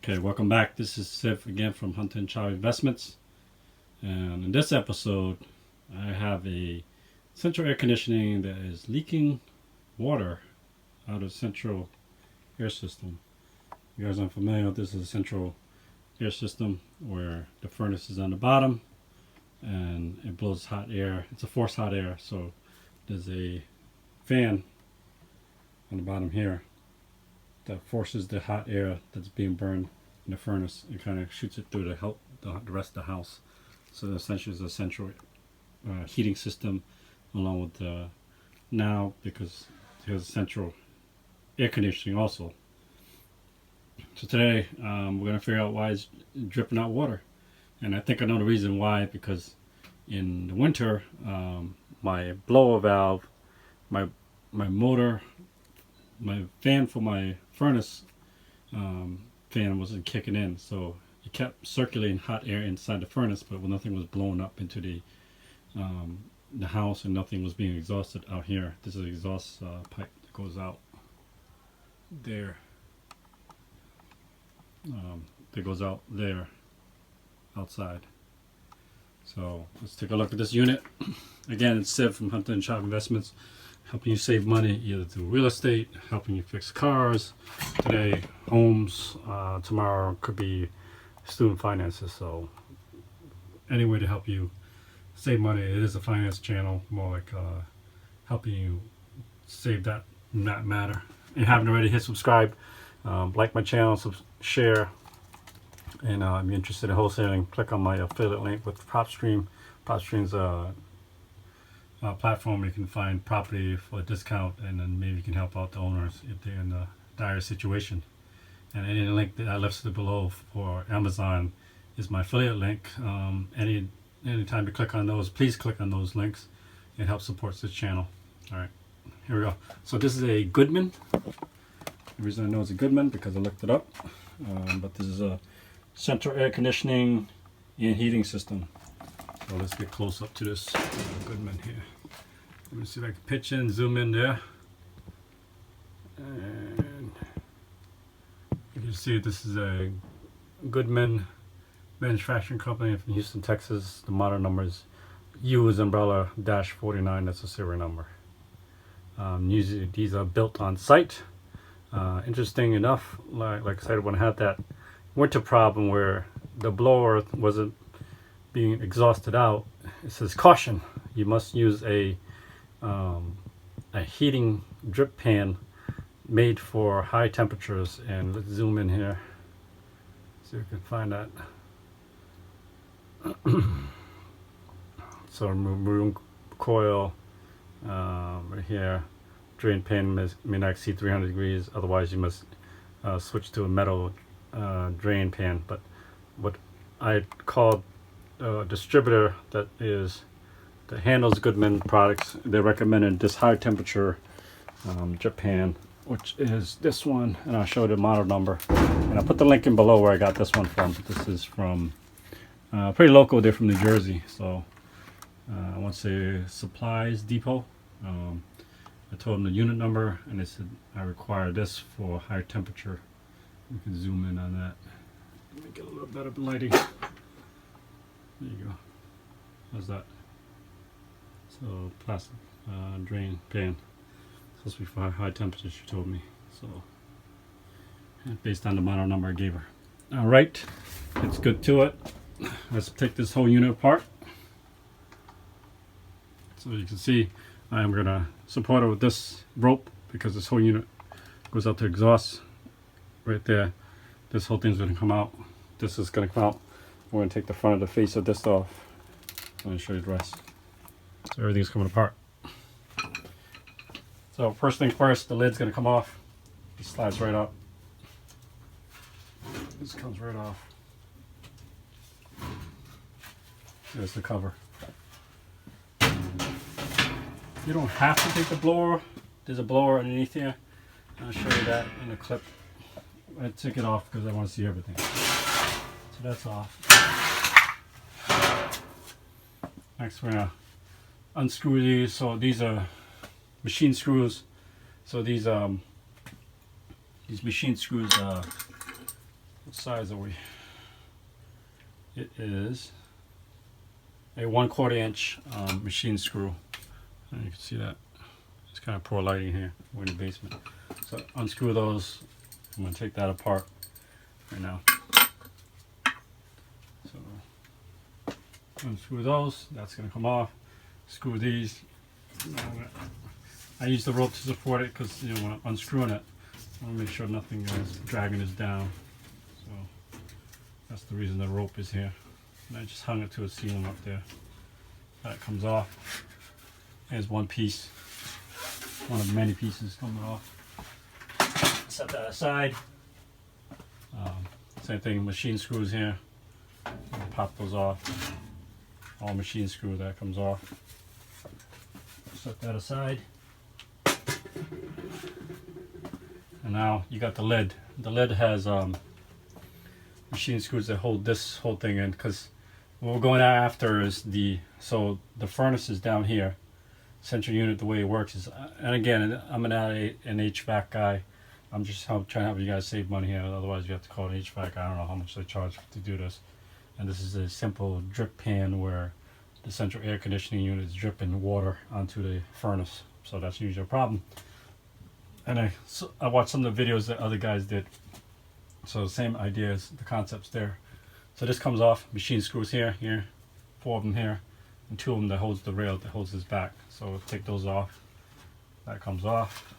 Okay, welcome back. This is Siv again from Hunter and Chavy Investments. And in this episode, I have a central air conditioning that is leaking water out of central air system. You guys aren't familiar, this is a central air system where the furnace is on the bottom and it blows hot air. It's a forced hot air, so there's a fan on the bottom here that forces the hot air that's being burned in the furnace and kind of shoots it through the rest of the house. So essentially it's a central heating system along with now because there's central air conditioning also. So today we're going to figure out why it's dripping out water. And I think I know the reason why, because in the winter my blower valve, my motor, my fan for my furnace fan wasn't kicking in, so it kept circulating hot air inside the furnace, but nothing was blowing up into the house and nothing was being exhausted out here. This is an exhaust pipe that goes out there. That goes out there outside. So let's take a look at this unit. Again, it's Siv from Hunter and Chavy Investments, helping you save money either through real estate, helping you fix cars, today homes, tomorrow could be student finances. So any way to help you save money. It is a finance channel, more like helping you save that in that matter. If you haven't already, hit subscribe, like my channel, share, and if you're interested in wholesaling, click on my affiliate link with Propstream. Propstream's a platform where you can find property for a discount, and then maybe you can help out the owners if they're in a dire situation. And any link that I listed below for Amazon is my affiliate link. Anytime you click on those, please click on those links. It helps support this channel. All right, here we go. So this is a Goodman. The reason I know it's a Goodman because I looked it up. But this is a central air conditioning and heating system. So let's get close up to this Goodman here. Let me see if I can pitch in, zoom in there. And you can see this is a Goodman Manufacturing Company from Houston, Texas. The model number is U as umbrella -49. That's a serial number. Usually these are built on site. Interesting enough, like I said, when I had that winter problem where the blower wasn't being exhausted out, it says caution, you must use a heating drip pan made for high temperatures. And let's zoom in here, see if we can find that. So remove coil right here. Drain pan may not exceed 300 degrees, otherwise you must switch to a metal drain pan. But what I called distributor that handles Goodman products, they recommended this high temperature drip pan, which is this one, and I'll show you the model number, and I'll put the link in below where I got this one from. But this is from pretty local. They're from New Jersey, so I want to say Supplies Depot. I told them the unit number, and they said I require this for high temperature. You can zoom in on that. Let me get a little better lighting. There you go. How's that? So plastic drain pan. Supposed to be for high temperatures, she told me. So based on the model number I gave her. All right, let's get to it. Let's take this whole unit apart. So you can see I'm gonna support it with this rope because this whole unit goes out to exhaust right there. This whole thing's gonna come out. This is gonna come out. We're gonna take the front of the face of this off. I'm gonna show you the rest. So everything's coming apart. So first thing first, the lid's gonna come off. It slides right up. This comes right off. There's the cover. You don't have to take the blower. There's a blower underneath here. I'll show you that in a clip. I took it off because I want to see everything. So that's off. Next we're gonna unscrew these. So these are machine screws. So these machine screws What size are we? It is a 1/4 inch machine screw. And you can see that. It's kind of poor lighting here. We're in the basement. So unscrew those. I'm going to take that apart right now. So unscrew those. That's going to come off. Screw these. I use the rope to support it because, you know, when I'm unscrewing it, I want to make sure nothing is dragging this down. So that's the reason the rope is here. And I just hung it to a ceiling up there. That comes off. Here's one piece. One of many pieces coming off. Set that aside. Same thing, machine screws here. Pop those off. All machine screw, that comes off. Set that aside. And now you got the lid. The lid has machine screws that hold this whole thing in, because what we're going after is the furnace is down here. Central unit, the way it works is, and again, I'm not an HVAC guy. I'm just trying to help you guys save money here. Otherwise, you have to call an HVAC. I don't know how much they charge to do this. And this is a simple drip pan where the central air conditioning unit is dripping water onto the furnace. So that's usually a problem. And I watched some of the videos that other guys did. So same ideas, the concepts there. So this comes off, machine screws here, 4 of them here, and 2 of them that holds the rail, that holds this back. So we'll take those off. That comes off.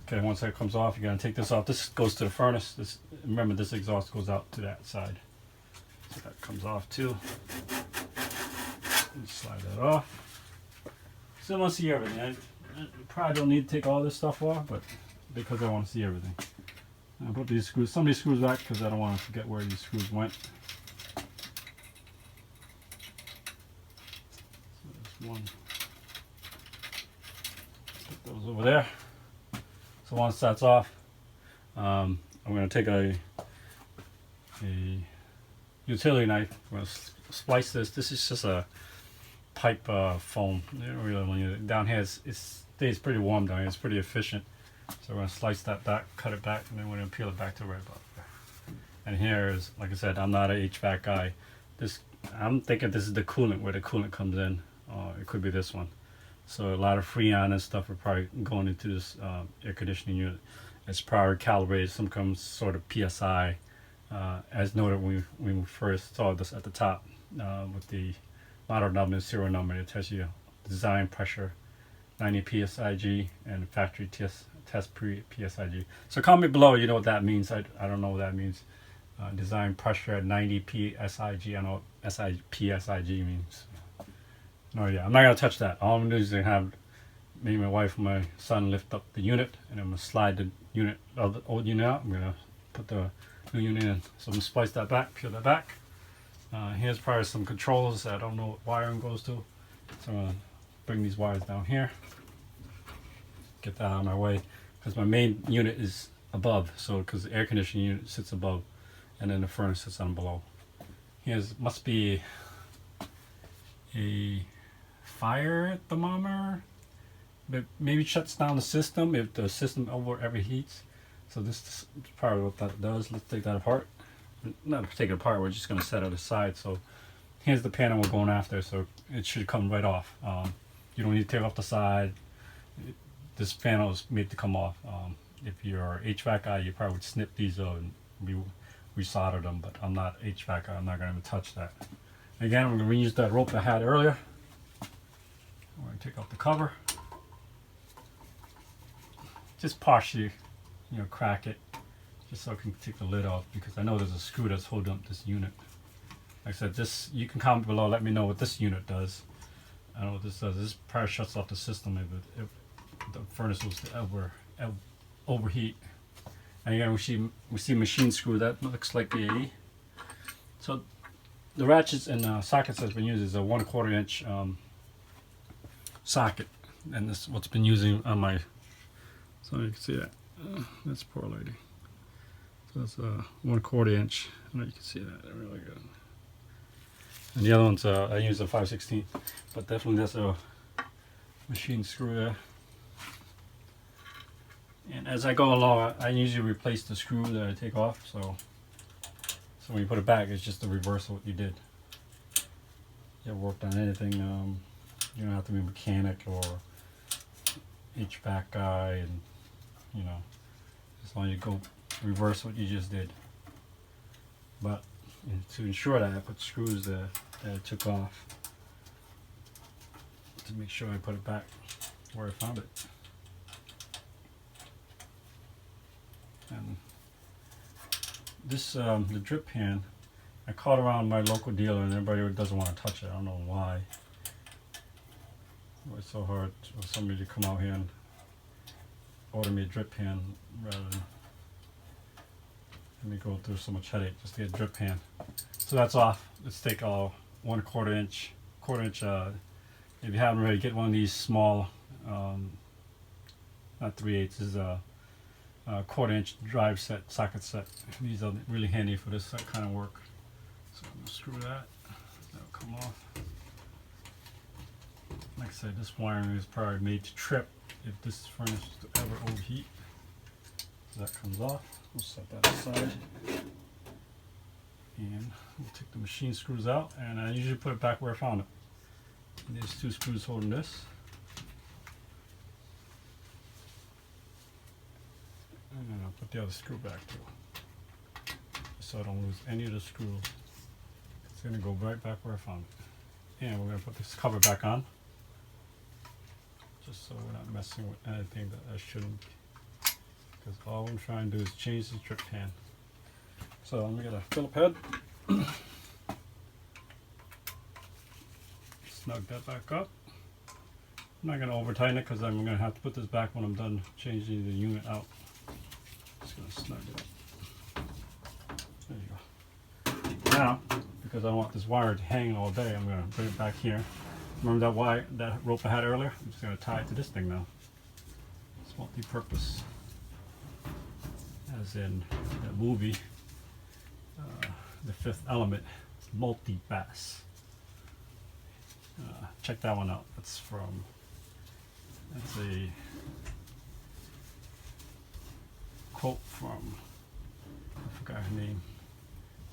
Okay, once that comes off, you're gonna take this off. This goes to the furnace. Remember, this exhaust goes out to that side. So that comes off too. And slide that off. Still want to see everything. I probably don't need to take all this stuff off, but because I want to see everything. I'll put these screws, some of these screws back because I don't want to forget where these screws went. So there's one. Put those over there. So once that's off, I'm going to take a utility knife. I'm going to splice this. This is just a pipe foam. You don't really want to, down here it stays pretty warm down here. It's pretty efficient. So we're going to slice that back, cut it back, and then we're going to peel it back to right about there. And here is, like I said, I'm not an HVAC guy. I'm thinking this is the coolant, where the coolant comes in. It could be this one. So a lot of Freon and stuff are probably going into this air conditioning unit. It's probably calibrated, some sort of PSI, as noted when we first saw this at the top with the model number, serial number. It tells you design pressure, 90 PSIG, and factory test PSIG. So comment below, you know what that means. I don't know what that means. Design pressure at 90 PSIG. I know what PSIG means. No idea. I'm not going to touch that. All I'm going to do is have me, my wife, and my son lift up the unit, and I'm going to slide the unit of the old unit out. I'm going to put the new unit in. So I'm going to splice that back, peel that back. Here's probably some controls that I don't know what wiring goes to. So I'm going to bring these wires down here. Get that out of my way, because my main unit is above. So because the air conditioning unit sits above, and then the furnace sits on below. Here's must be a fire thermometer, but maybe shuts down the system if the system overheats. So this is probably what that does. Let's take that apart. Not take it apart, we're just going to set it aside. So here's the panel we're going after, so it should come right off. You don't need to take off the side. This panel is made to come off. If you're an HVAC guy, you probably would snip these up and resolder them, but I'm not HVAC guy. I'm not going to touch that. Again, I'm going to reuse that rope I had earlier. I'm going to take off the cover. Just partially, crack it, just so I can take the lid off, because I know there's a screw that's holding up this unit. Like I said, this, you can comment below, let me know what this unit does. I don't know what this does. This probably shuts off the system if the furnace was to overheat. And again, we see machine screw. That looks like a, so the ratchets and sockets that's been used is a 1/4 inch socket, and this is what's been using on my, so you can see that. That's poor lady. So that's a 1/4 inch. I don't know, you can see that really good. And the other one's I use a 5/16, but definitely that's a machine screw there. And as I go along, I usually replace the screw that I take off. So when you put it back, it's just the reverse of what you did. You ever worked on anything? You don't have to be a mechanic or HVAC guy, and you know, as long as you go reverse what you just did. But to ensure that, I put screws there that I took off to make sure I put it back where I found it. And this the drip pan, I called around my local dealer and everybody doesn't want to touch it. I don't know why. It's so hard for somebody to come out here and order me a drip pan rather than let me go through so much headache just to get a drip pan. So that's off. Let's take a 1/4 inch, if you haven't already, get one of these small, not 3/8, is a 1/4 inch drive set, socket set. These are really handy for this kind of work. So I'm going to screw that. That'll come off. Like I said, this wiring is probably made to trip if this furnace was to ever overheat. So that comes off. We'll set that aside. And we'll take the machine screws out, and I usually put it back where I found it. And there's 2 screws holding this. And I'll put the other screw back too, so I don't lose any of the screws. It's going to go right back where I found it. And we're going to put this cover back on, just so we're not messing with anything that I shouldn't, because all I'm trying to do is change the drip pan. So I'm going to get a Phillip head, snug that back up. I'm not going to over tighten it because I'm going to have to put this back when I'm done changing the unit out. Just going to snug it up. There you go. Now, because I don't want this wire to hang all day, I'm going to bring it back here. Remember that wire, that rope I had earlier? I'm just going to tie it to this thing now. It's multi-purpose, as in that movie, The Fifth Element, multi-bass. Check that one out. That's a quote from, I forgot her name,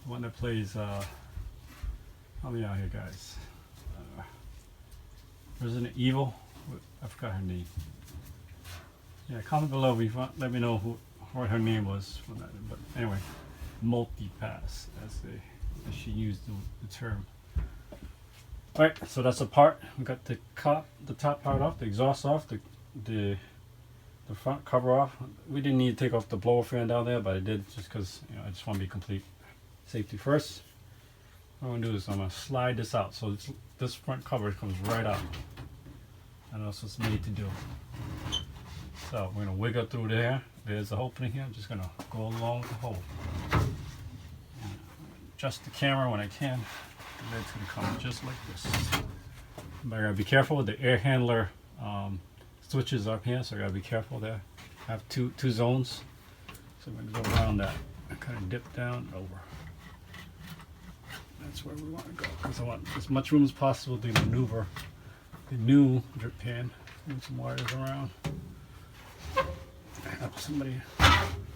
the one that plays, help me out here guys, Resident Evil, I forgot her name. Yeah, comment below if you want, let me know what her name was. But anyway, multi-pass, as she used the term. Alright, so that's a part. We got the top part off, the exhaust off, the front cover off. We didn't need to take off the blower fan down there, but I did just because, you know, I just want to be complete. Safety first. What I'm going to do is I'm going to slide this out. So this front cover comes right out. And that's what it's made to do. So we're going to wiggle through there. There's an opening here. I'm just going to go along the hole. Adjust the camera when I can. The lid's going to come just like this. But I got to be careful with the air handler switches up here, so I got to be careful there. I have two zones. So I'm going to go around that and kind of dip down over. That's where we want to go, because I want as much room as possible to maneuver the new drip pan. Move some wires around. Have somebody